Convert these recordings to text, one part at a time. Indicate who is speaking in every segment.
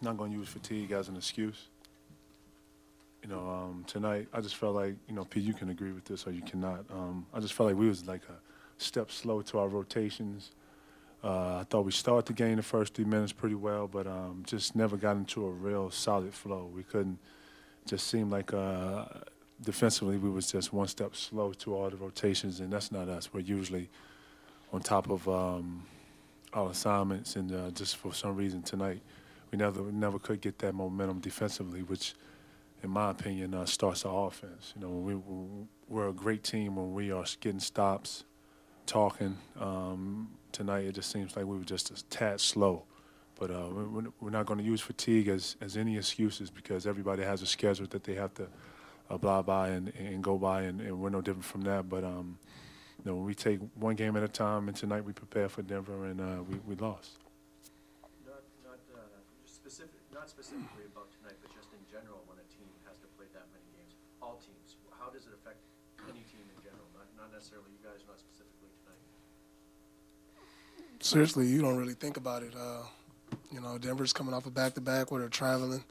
Speaker 1: not going to use fatigue as an excuse. Tonight I just felt like, Pete, you can agree with this or you cannot. I just felt like we was like a step slow to our rotations. I thought we started the game the first 3 minutes pretty well, but just never got into a real solid flow. We couldn't. Just seem like defensively we was just one step slow to all the rotations, and that's not us. We're usually on top of our assignments, and just for some reason tonight we never could get that momentum defensively, which in my opinion starts our offense. We're a great team when we are getting stops, talking. Tonight it just seems like we were just a tad slow. But we're not going to use fatigue as any excuses because everybody has a schedule that they have to abide by and go by, and we're no different from that. But we take one game at a time, and tonight we prepare for Denver, and we lost.
Speaker 2: Not specifically about tonight, but just in general, when a team has to play that many games, all teams, how does it affect any team in general? Not necessarily you guys, not specifically tonight.
Speaker 3: Seriously, you don't really think about it. Denver's coming off a back-to-back where they're traveling,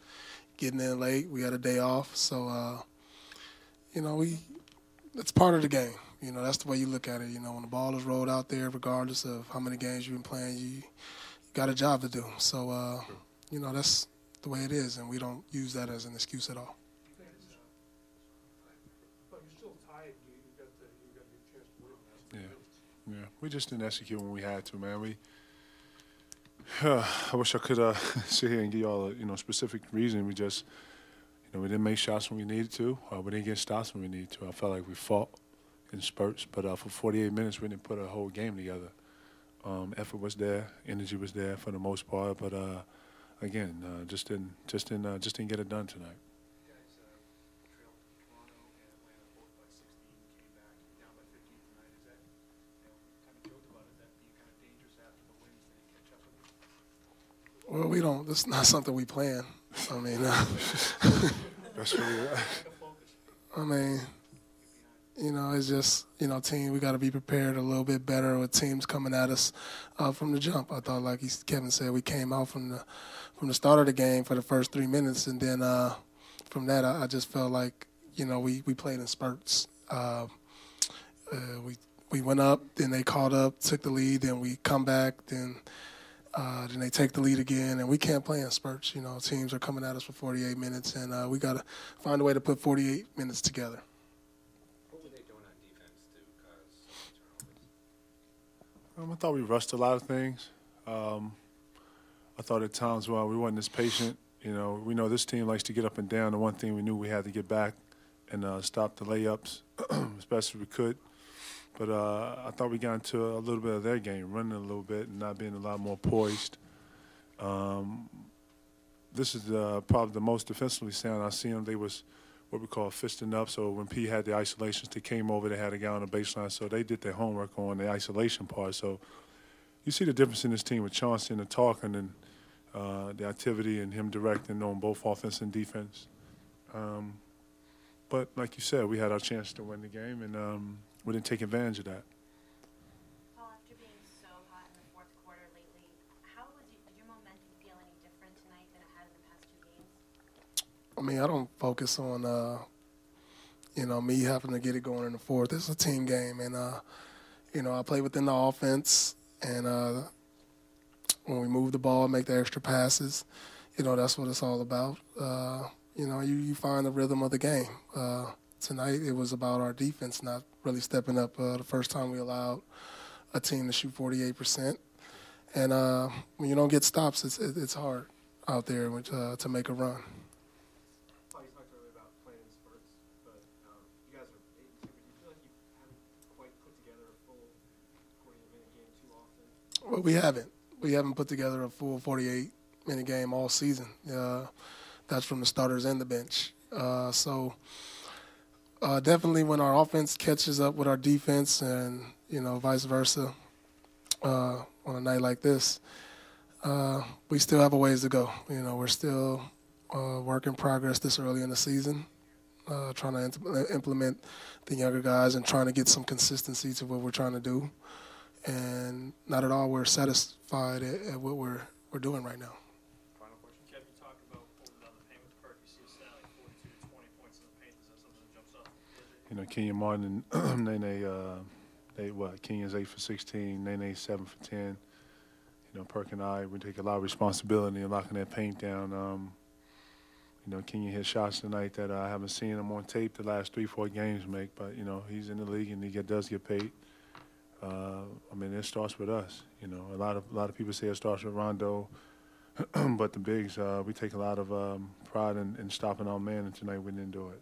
Speaker 3: getting in late. We had a day off. So, it's part of the game. That's the way you look at it. When the ball is rolled out there, regardless of how many games you've been playing, you got a job to do. So, that's the way it is, and we don't use that as an excuse at all.
Speaker 4: But you're still tied. You got a chance to win.
Speaker 1: Yeah. We just didn't execute when we had to, man. I wish I could sit here and give y'all a specific reason. We just, we didn't make shots when we needed to. We didn't get stops when we needed to. I felt like we fought in spurts, but for 48 minutes we didn't put a whole game together. Effort was there, energy was there for the most part, but again, just didn't get it done tonight.
Speaker 3: Well, we don't. That's not something we plan. I mean,
Speaker 1: That's really.
Speaker 3: It's just team. We got to be prepared a little bit better with teams coming at us from the jump. I thought, like Kevin said, we came out from the start of the game for the first 3 minutes, and then from that, I just felt like we played in spurts. We went up, then they caught up, took the lead, then we come back, then they take the lead again, and we can't play in spurts. Teams are coming at us for 48 minutes, and we got to find a way to put 48 minutes together.
Speaker 5: What were they doing on defense to cause turnovers?
Speaker 1: I thought we rushed a lot of things. I thought at times, we wasn't as patient. We know this team likes to get up and down. The one thing we knew we had to get back and stop the layups as best as we could. But I thought we got into a little bit of their game, running a little bit and not being a lot more poised. This is probably the most defensively sound I've seen them. They was what we call fisting up. So when P had the isolations, they came over, they had a guy on the baseline. So they did their homework on the isolation part. So you see the difference in this team with Chauncey and the talking and the activity and him directing on both offense and defense. But like you said, we had our chance to win the game, and we didn't take advantage of that.
Speaker 6: Paul, after being so hot in the fourth quarter lately, did your momentum feel any different tonight than it had in the past 2 games?
Speaker 3: I don't focus on, me having to get it going in the fourth. It's a team game, and, I play within the offense, and when we move the ball, make the extra passes, that's what it's all about. You find the rhythm of the game. Tonight it was about our defense not really stepping up. The first time we allowed a team to shoot 48%. And when you don't get stops, it's hard out there to make a run.
Speaker 2: You talked earlier about playing in spurts, but you guys are 8-2, but do you feel like you haven't quite put together a full 48-minute game too often?
Speaker 3: Well, we haven't. We haven't put together a full 48-minute game all season. That's from the starters and the bench. So definitely when our offense catches up with our defense and, vice versa, on a night like this, we still have a ways to go. We're still work in progress this early in the season, trying to implement the younger guys and trying to get some consistency to what we're trying to do. And not at all we're satisfied at what we're doing right now.
Speaker 2: Final question. Kev, you talked
Speaker 1: You know, Kenyon Martin and Nene, Kenyon's 8 for 16, Nene 7 for 10. You know, Perk and I, we take a lot of responsibility in locking that paint down. You know, Kenyon hit shots tonight that I haven't seen him on tape the last 3-4 games make, but, you know, he's in the league and he does get paid. I mean, it starts with us. You know, a lot of people say it starts with Rondo, but the bigs, we take a lot of pride in stopping our man, and tonight we didn't do it.